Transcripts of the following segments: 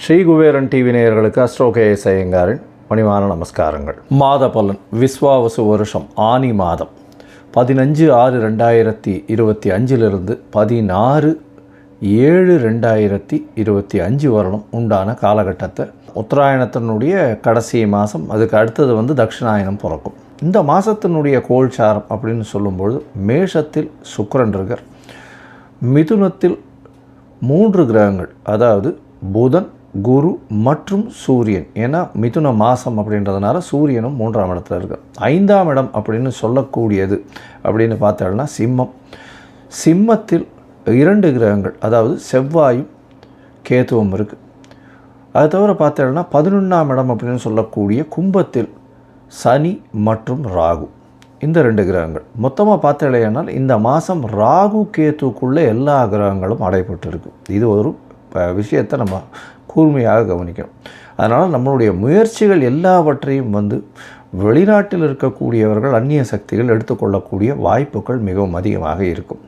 Sri Kuberan TV நேயர்களுக்கு astro KS ஐயங்காரின் பணிவான நமஸ்காரங்கள். மாத பலன் விஸ்வாவசு வருஷம் ஆனி மாதம் 15/6/2025 16/7/2025 வரணும் உண்டான காலகட்டத்தை உத்தராயணத்தினுடைய கடைசி மாதம், அதுக்கு அடுத்தது தட்சிணாயனம் பிறக்கும். இந்த மாதத்தினுடைய கோல்சாரம் அப்படின்னு சொல்லும்பொழுது மேஷத்தில் சுக்கிரன் இருக்கார், மிதுனத்தில் 3 கிரகங்கள், அதாவது புதன், குரு மற்றும் சூரியன். ஏன்னா மிதுன மாதம் அப்படின்றதுனால சூரியனும் 3ஆம் இடத்துல இருக்கார். 5ஆம் இடம் அப்படின்னு சொல்லக்கூடியது அப்படின்னு பார்த்தோம்னா சிம்மத்தில் 2 கிரகங்கள், அதாவது செவ்வாயும் கேதுவும் இருக்குது. அது தவிர பார்த்தோம்னா 11ஆம் இடம் அப்படின்னு சொல்லக்கூடிய கும்பத்தில் சனி மற்றும் ராகு, இந்த 2 கிரகங்கள். மொத்தமாக பார்த்தலையானால் இந்த மாதம் ராகு கேத்துக்குள்ளே எல்லா கிரகங்களும் அடைபட்டு இருக்குது. இது ஒரு விஷயத்தை நம்ம கூர்மையாக கவனிக்கணும். அதனால் நம்மளுடைய முயற்சிகள் எல்லாவற்றையும் வெளிநாட்டில் இருக்கக்கூடியவர்கள், அந்நிய சக்திகள் எடுத்துக்கொள்ளக்கூடிய வாய்ப்புகள் மிகவும் அதிகமாக இருக்கும்.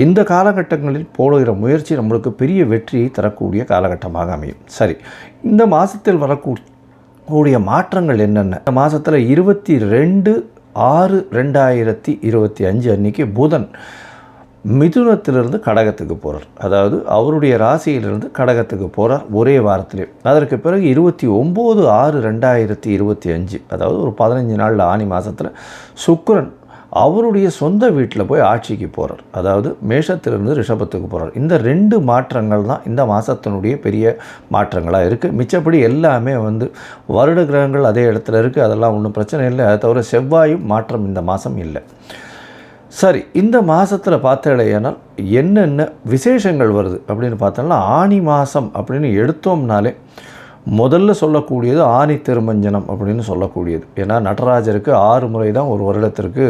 இந்த காலகட்டங்களில் போடுகிற முயற்சி நம்மளுக்கு பெரிய வெற்றியை தரக்கூடிய காலகட்டமாக அமையும். சரி, இந்த மாதத்தில் வரக்கூடிய மாற்றங்கள் என்னென்ன? இந்த மாதத்தில் 22/6/2025 அன்றைக்கி புதன் மிதுனத்திலிருந்து கடகத்துக்கு போகிறார். அதாவது அவருடைய ராசியிலிருந்து கடகத்துக்கு போகிறார் ஒரே வாரத்திலே. அதற்கு பிறகு 29/6/2025, அதாவது ஒரு 15 நாள் ஆனி மாதத்தில் சுக்கிரன் அவருடைய சொந்த வீட்டில் போய் ஆட்சிக்கு போகிறார். அதாவது மேஷத்திலிருந்து ரிஷபத்துக்கு போகிறார். இந்த 2 மாற்றங்கள் தான் இந்த மாதத்தினுடைய பெரிய மாற்றங்களாக இருக்குது. மிச்சப்படி எல்லாமே வருட கிரகங்கள் அதே இடத்துல இருக்குது, அதெல்லாம் ஒன்றும் பிரச்சனை இல்லை. அதை தவிர செவ்வாயும் மாற்றம் இந்த மாதம் இல்லை. சரி, இந்த மாதத்தில் பார்த்தடையானால் என்னென்ன விசேஷங்கள் வருது அப்படின்னு பார்த்தோம்னா, ஆனி மாதம் அப்படின்னு எடுத்தோம்னாலே முதல்ல சொல்லக்கூடியது ஆனி திருமஞ்சனம் அப்படின்னு சொல்லக்கூடியது. ஏன்னா நடராஜருக்கு 6 முறை தான் ஒரு வருடத்திற்கு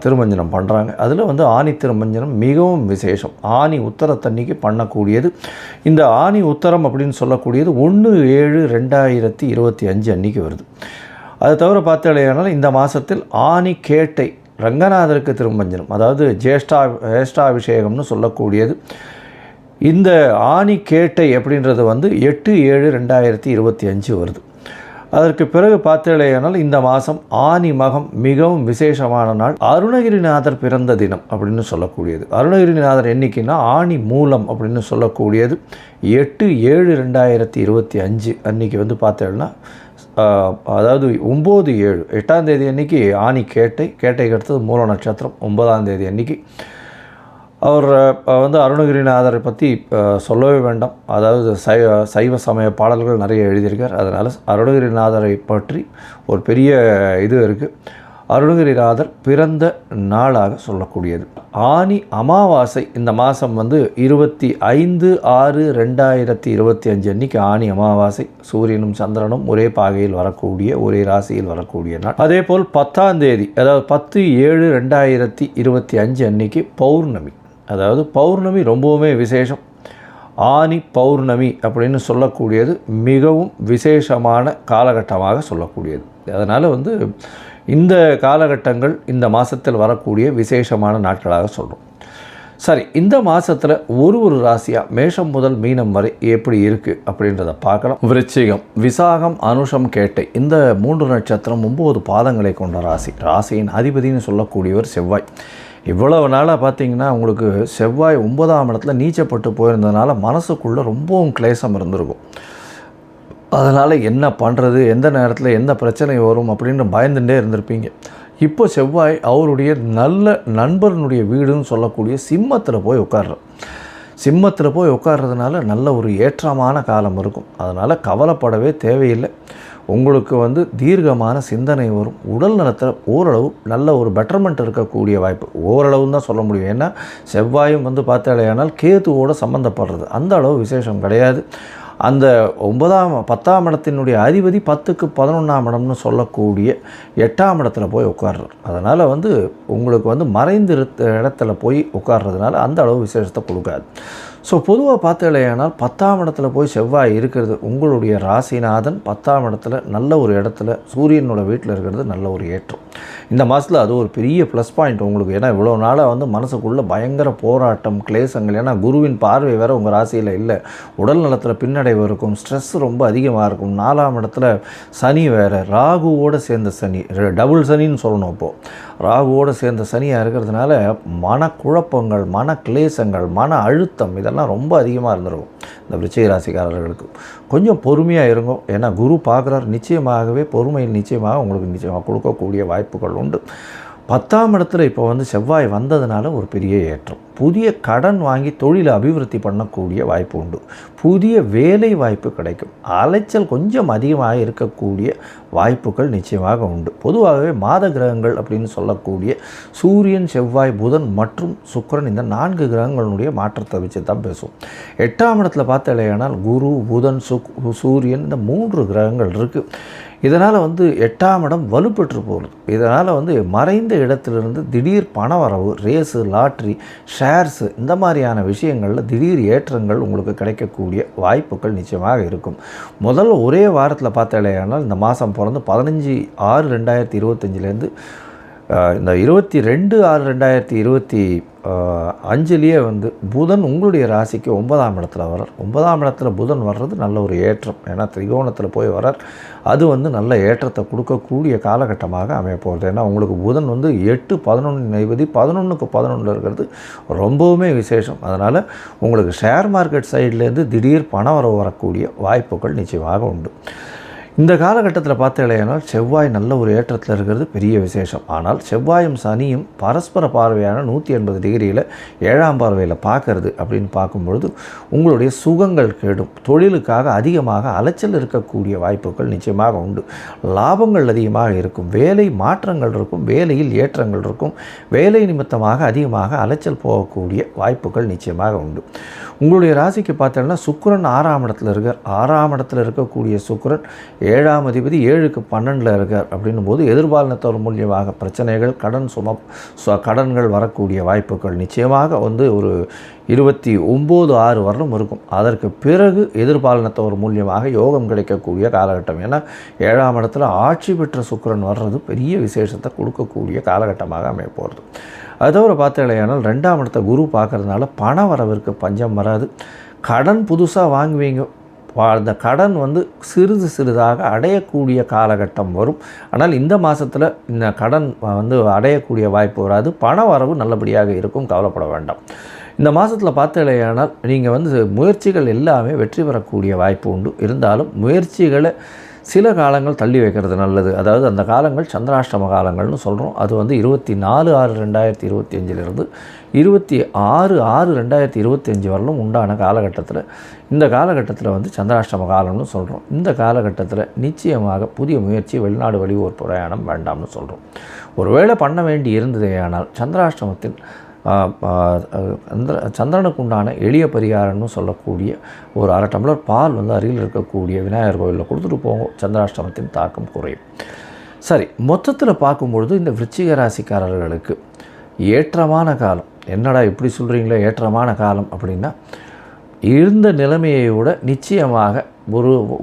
திருமஞ்சனம் பண்ணுறாங்க. அதில் ஆனி திருமஞ்சனம் மிகவும் விசேஷம். ஆனி உத்தரத்தன்னைக்கு பண்ணக்கூடியது. இந்த ஆனி உத்தரம் அப்படின்னு சொல்லக்கூடியது 1/7/2025 அன்றைக்கி வருது. அது தவிர பார்த்தடையானால் இந்த மாதத்தில் ஆனி கேட்டை ரங்கநாதருக்கு திருமஞ்சனம், அதாவது ஜேஷ்டாபிஷேகம்னு சொல்லக்கூடியது. இந்த ஆனி கேட்டை அப்படின்றது 8/7/2025 வருது. அதற்கு பிறகு பார்த்தேனால் இந்த மாதம் ஆனி மகம் மிகவும் விசேஷமான நாள். அருணகிரிநாதர் பிறந்த தினம் அப்படின்னு சொல்லக்கூடியது. அருணகிரிநாதர் என்னைக்குன்னா ஆனி மூலம் அப்படின்னு சொல்லக்கூடியது 8/7/2025 அன்றைக்கி பார்த்தேன்னா, அதாவது 9/7 8ஆம் தேதி அன்றைக்கி ஆனி கேட்டைக்கு அடுத்தது மூல நட்சத்திரம். 9ஆம் தேதி அன்றைக்கி அவர் அருணகிரிநாதரை பற்றி சொல்லவே வேண்டாம். அதாவது சைவ சமய பாடல்கள் நிறைய எழுதியிருக்கார். அதனால் அருணகிரிநாதரை பற்றி ஒரு பெரிய இது இருக்குது. அருணகிரிநாதர் பிறந்த நாளாக சொல்லக்கூடியது. ஆனி அமாவாசை இந்த மாதம் 25/6/2025 அன்றைக்கி ஆனி அமாவாசை. சூரியனும் சந்திரனும் ஒரே பாகையில் வரக்கூடிய, ஒரே ராசியில் வரக்கூடிய நாள். அதே போல் 10ஆம் தேதி, அதாவது 10/7/2025 அன்றைக்கி பௌர்ணமி. அதாவது பௌர்ணமி ரொம்பவுமே விசேஷம். ஆனி பௌர்ணமி அப்படின்னு சொல்லக்கூடியது மிகவும் விசேஷமான காலகட்டமாக சொல்லக்கூடியது. அதனால் இந்த காலகட்டங்கள் இந்த மாதத்தில் வரக்கூடிய விசேஷமான நாட்களாக சொல்கிறோம். சரி, இந்த மாதத்தில் ஒரு ராசியாக மேஷம் முதல் மீனம் வரை எப்படி இருக்குது அப்படின்றத பார்க்கலாம். விருச்சிகம், விசாகம், அனுஷம், கேட்டை, இந்த 3 நட்சத்திரம் 9 பாதங்களை கொண்ட ராசி. ராசியின் அதிபதினு சொல்லக்கூடியவர் செவ்வாய். இவ்வளவு நாளாக பார்த்தீங்கன்னா உங்களுக்கு செவ்வாய் 9ஆம் இடத்துல நீச்சப்பட்டு போயிருந்ததுனால மனசுக்குள்ளே ரொம்பவும் கிளேசம் இருந்திருக்கும். அதனால் என்ன பண்ணுறது, எந்த நேரத்தில் எந்த பிரச்சனை வரும் அப்படின்னு பயந்துட்டே இருந்திருப்பீங்க. இப்போ செவ்வாய் அவருடைய நல்ல நண்பர்களுடைய வீடுன்னு சொல்லக்கூடிய சிம்மத்தில் போய் உட்கார்றார். சிம்மத்தில் போய் உட்கார்றதுனால நல்ல ஒரு ஏற்றமான காலம் இருக்கும். அதனால் கவலைப்படவே தேவையில்லை. உங்களுக்கு தீர்க்கமான சிந்தனை வரும். உடல் நலத்தில் ஓரளவு நல்ல ஒரு பெட்டர்மெண்ட் இருக்கக்கூடிய வாய்ப்பு, ஓரளவுன்னு தான் சொல்ல முடியும். ஏன்னா செவ்வாயும் பார்த்தாலேயானால் கேதுவோடு சம்மந்தப்படுறது, அந்த அளவு விசேஷம் கிடையாது. அந்த 10ஆம் இடத்தினுடைய அதிபதி 10க்கு 11ஆம் இடம்னு சொல்லக்கூடிய 8ஆம் இடத்துல போய் உட்கார்றார். அதனால் உங்களுக்கு மறைந்து இடத்துல போய் உட்கார்றதுனால அந்த அளவு விசேஷத்தை கொடுக்காது. ஸோ பொதுவாக பார்த்தீங்களேனால் 10ஆம் இடத்துல போய் செவ்வாய் இருக்கிறது, உங்களுடைய ராசிநாதன் 10ஆம் இடத்துல நல்ல ஒரு இடத்துல சூரியனோட வீட்டில் இருக்கிறது நல்ல ஒரு ஏற்றம். இந்த மாதத்தில் அது ஒரு பெரிய ப்ளஸ் பாயிண்ட் உங்களுக்கு. ஏன்னா இவ்வளோ நாளாக வந்து மனசுக்குள்ளே பயங்கர போராட்டம், கிளேசங்கள். ஏன்னா குருவின் பார்வை வேறு உங்கள் ராசியில் இல்லை. உடல் நலத்தில் பின்னடைவு இருக்கும், ஸ்ட்ரெஸ் ரொம்ப அதிகமாக இருக்கும். 4ஆம் இடத்துல சனி வேறு, ராகுவோடு சேர்ந்த சனி, டபுள் சனின்னு சொல்லணும். இப்போது ராகுவோடு சேர்ந்த சனியாக இருக்கிறதுனால மனக்குழப்பங்கள், மன கிளேசங்கள், மன அழுத்தம் இதெல்லாம் ரொம்ப அதிகமாக இருந்துருக்கும் இந்த விருச்சிக ராசிக்காரர்களுக்கு. கொஞ்சம் பொறுமையாக இருங்கோ. ஏன்னா குரு பார்க்குறார், நிச்சயமாகவே பொறுமையில் நிச்சயமாக உங்களுக்கு நிச்சயமாக கொடுக்கக்கூடிய வாய்ப்புகள் உண்டு. 10ஆம் இடத்துல இப்போ வந்து செவ்வாய் வந்ததுனால ஒரு பெரிய ஏற்றம். புதிய கடன் வாங்கி தொழிலை அபிவிருத்தி பண்ணக்கூடிய வாய்ப்பு உண்டு. புதிய வேலை வாய்ப்பு கிடைக்கும். அலைச்சல் கொஞ்சம் அதிகமாக இருக்கக்கூடிய வாய்ப்புகள் நிச்சயமாக உண்டு. பொதுவாகவே மாத கிரகங்கள் அப்படின்னு சொல்லக்கூடிய சூரியன், செவ்வாய், புதன் மற்றும் சுக்கிரன் இந்த 4 கிரகங்களுடைய மாற்றத்தை வச்சு தான் பேசும். 8ஆம் இடத்துல பார்த்தாலேயானால் குரு, புதன், சூரியன் இந்த 3 கிரகங்கள் இருக்குது. இதனால் வந்து 8ஆம் இடம் வலுப்பெற்று போகிறது. இதனால் வந்து மறைந்த இடத்திலிருந்து திடீர் பணவரவு, ரேஸு, லாட்ரி, ஷேர்ஸு இந்த மாதிரியான விஷயங்களில் திடீர் ஏற்றங்கள் உங்களுக்கு கிடைக்கக்கூடிய வாய்ப்புகள் நிச்சயமாக இருக்கும். முதல்ல ஒரே வாரத்தில் பார்த்தாலேயானால் இந்த மாதம் பிறந்து 15/6/2025 இந்த 22/6/2025 வந்து புதன் உங்களுடைய ராசிக்கு 9ஆம் இடத்துல வரார். 9ஆம் இடத்துல புதன் வர்றது நல்ல ஒரு ஏற்றம். ஏன்னா திரிகோணத்தில் போய் வரார். அது வந்து நல்ல ஏற்றத்தை கொடுக்கக்கூடிய காலகட்டமாக அமைய போகிறது. ஏன்னா உங்களுக்கு புதன் வந்து 8-11 அதிபதி, 11க்கு 11 இருக்கிறது ரொம்பவுமே விசேஷம். அதனால் உங்களுக்கு ஷேர் மார்க்கெட் சைட்லேருந்து திடீர் பணம் வரக்கூடிய வாய்ப்புகள் நிச்சயமாக உண்டு. இந்த காலகட்டத்தில் பார்த்தீங்கன்னா செவ்வாய் நல்ல ஒரு ஏற்றத்தில் இருக்கிறது பெரிய விசேஷம். ஆனால் செவ்வாயும் சனியும் பரஸ்பர பார்வையான 180 டிகிரியில் 7ஆம் பார்வையில் பார்க்கறது அப்படின்னு பார்க்கும்பொழுது உங்களுடைய சுகங்கள் கெடும். தொழிலுக்காக அதிகமாக அலைச்சல் இருக்கக்கூடிய வாய்ப்புகள் நிச்சயமாக உண்டு. லாபங்கள் அதிகமாக இருக்கும். வேலை மாற்றங்கள் இருக்கும். வேலையில் ஏற்றங்கள் இருக்கும். வேலை நிமித்தமாக அதிகமாக அலைச்சல் போகக்கூடிய வாய்ப்புகள் நிச்சயமாக உண்டு. உங்களுடைய ராசிக்கு பார்த்தீங்கன்னா சுக்கிரன் 6ஆம் இடத்துல இருக்கார். 6ஆம் இடத்துல இருக்கக்கூடிய சுக்கிரன் 7ஆம் அதிபதி 7க்கு 12 இருக்கார். அப்படின்னும் போது எதிர்பாலினத்தவர் மூலியமாக பிரச்சனைகள், கடன்கள் வரக்கூடிய வாய்ப்புகள் நிச்சயமாக வந்து ஒரு 29/6 வரலும் இருக்கும். அதற்கு பிறகு எதிர்பாலினத்தவர் மூலியமாக யோகம் கிடைக்கக்கூடிய காலகட்டம். ஏன்னா 7ஆம் இடத்துல ஆட்சி பெற்ற சுக்கிரன் வர்றது பெரிய விசேஷத்தை கொடுக்கக்கூடிய காலகட்டமாக அமைய போகிறது. அது தவிர பார்த்தீங்கன்னா 2ஆம் இடத்தை குரு பார்க்கறதுனால பண வரவிற்கு பஞ்சம் வராது. கடன் புதுசாக வாங்குவீங்க. அந்த கடன் வந்து சிறிது சிறிதாக அடையக்கூடிய காலகட்டம் வரும். ஆனால் இந்த மாதத்தில் இந்த கடன் வந்து அடையக்கூடிய வாய்ப்பு வராது. பண வரவு நல்லபடியாக இருக்கும், கவலைப்பட வேண்டாம். இந்த மாதத்தில் பார்த்தீங்கன்னா நீங்கள் வந்து முயற்சிகள் எல்லாமே வெற்றி பெறக்கூடிய வாய்ப்பு உண்டு. இருந்தாலும் முயற்சிகளை சில காலங்கள் தள்ளி வைக்கிறது நல்லது. அதாவது அந்த காலங்கள் சந்திராஷ்டம காலங்கள்னு சொல்கிறோம். அது வந்து 24/6/2025 26/6/2025 வரலும் உண்டான காலகட்டத்தில் இந்த காலகட்டத்தில் வந்து சந்திராஷ்டம காலம்னு சொல்கிறோம். இந்த காலகட்டத்தில் நிச்சயமாக புதிய முயற்சி, வெளிநாடு வெளியூர் பிரயாணம் வேண்டாம்னு சொல்கிறோம். ஒருவேளை பண்ண வேண்டி இருந்ததேயானால் சந்திராஷ்டமத்தின் சந்திரனுக்கு உண்டான எளிய பரிகாரம்னு சொல்லக்கூடிய ஒரு 1/2 டம்ளர் பால் வந்து அருகில் இருக்கக்கூடிய விநாயகர் கோயிலில் கொடுத்துட்டு போங்க. சந்திராஷ்டமத்தின் தாக்கம் குறையும். சரி, மொத்தத்தில் பார்க்கும்பொழுது இந்த விருச்சிக ராசிக்காரர்களுக்கு ஏற்றமான காலம். என்னடா இப்படி சொல்கிறீங்களே ஏற்றமான காலம் அப்படின்னா, இருந்த நிலைமையை விட நிச்சயமாக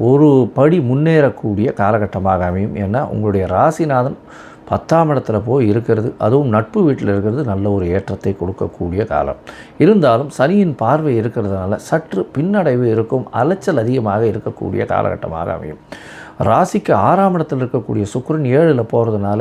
ஒரு படி முன்னேறக்கூடிய காலகட்டமாக அமையும். ஏன்னா உங்களுடைய ராசிநாதன் 10ஆம் இடத்துல போய் இருக்கிறது, அதுவும் நட்பு வீட்டில் இருக்கிறது நல்ல ஒரு ஏற்றத்தை கொடுக்கக்கூடிய காலம். இருந்தாலும் சனியின் பார்வை இருக்கிறதுனால சற்று பின்னடைவு இருக்கும். அலைச்சல் அதிகமாக இருக்கக்கூடிய காலகட்டமாக அமையும். ராசிக்கு 6ஆம் இடத்தில் இருக்கக்கூடிய சுக்கிரன் 7ல் போகிறதுனால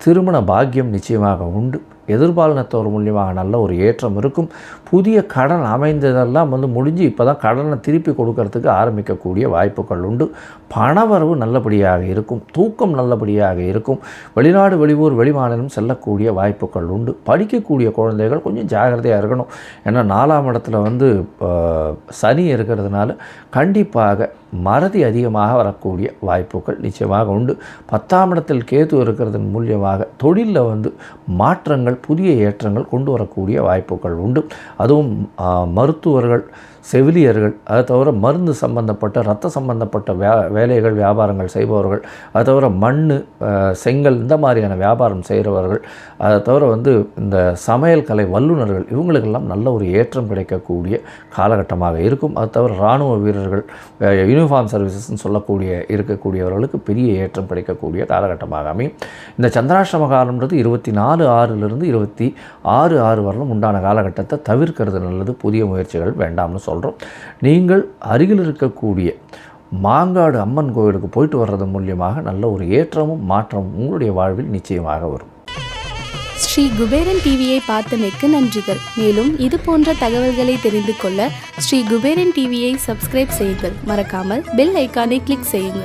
திருமண பாக்கியம் நிச்சயமாக உண்டு. எதிர்பாலினத்தவர் மூலியமாக நல்ல ஒரு ஏற்றம் இருக்கும். புதிய கடன் அமைந்ததெல்லாம் வந்து முடிஞ்சு இப்போ தான் கடனை திருப்பி கொடுக்கறதுக்கு ஆரம்பிக்கக்கூடிய வாய்ப்புகள் உண்டு. பணவரவு நல்லபடியாக இருக்கும். தூக்கம் நல்லபடியாக இருக்கும். வெளிநாடு வெளியூர் வெளிமாநிலம் செல்லக்கூடிய வாய்ப்புகள் உண்டு. படிக்கக்கூடிய குழந்தைகள் கொஞ்சம் ஜாகிரதையாக இருக்கணும். ஏன்னா 4ஆம் இடத்துல வந்து சனி இருக்கிறதுனால கண்டிப்பாக மறதி அதிகமாக வரக்கூடிய வாய்ப்புகள் நிச்சயமாக உண்டு. 10ஆம் இடத்தில் கேது இருக்கிறதன் மூலியமாக தொழிலில் வந்து மாற்றங்கள், புதிய ஏற்றங்கள் கொண்டு வரக்கூடிய வாய்ப்புகள் உண்டு. அதுவும் மருத்துவர்கள், செவிலியர்கள், அதை தவிர மருந்து சம்பந்தப்பட்ட இரத்த சம்பந்தப்பட்ட வேலைகள் வியாபாரங்கள் செய்பவர்கள், அதை தவிர மண், செங்கல் இந்த மாதிரியான வியாபாரம் செய்கிறவர்கள், அதை தவிர இந்த சமையல் கலை வல்லுநர்கள், இவங்களுக்கெல்லாம் நல்ல ஒரு ஏற்றம் கிடைக்கக்கூடிய காலகட்டமாக இருக்கும். அது தவிர இராணுவ வீரர்கள், யூனிஃபார்ம் சர்வீசஸ்ன்னு இருக்கக்கூடியவர்களுக்கு பெரிய ஏற்றம் கிடைக்கக்கூடிய காலகட்டமாக அமையும். இந்த சந்திராஷ்டம காலம்ன்றது 24/6 26/6 வரலும் உண்டான காலகட்டத்தை தவிர்க்கிறது நல்லது. புதிய முயற்சிகள் வேண்டாம்னு சொல்கிறோம். நீங்கள் அருகில் இருக்கக்கூடிய மாங்காடு அம்மன் கோவிலுக்கு போயிட்டு வர்றது மூலியமாக நல்ல ஒரு ஏற்றமும் மாற்றமும் உங்களுடைய வாழ்வில் நிச்சயமாக வரும். ஸ்ரீ குபேரன் டிவியை பார்த்தமைக்கு நன்றிகள். மேலும் இது போன்ற தகவல்களை தெரிந்து கொள்ள ஸ்ரீ குபேரன் டிவியை சப்ஸ்கிரைப் செய்யுங்கள். மறக்காமல் பெல் ஐக்கானை கிளிக் செய்யுங்கள்.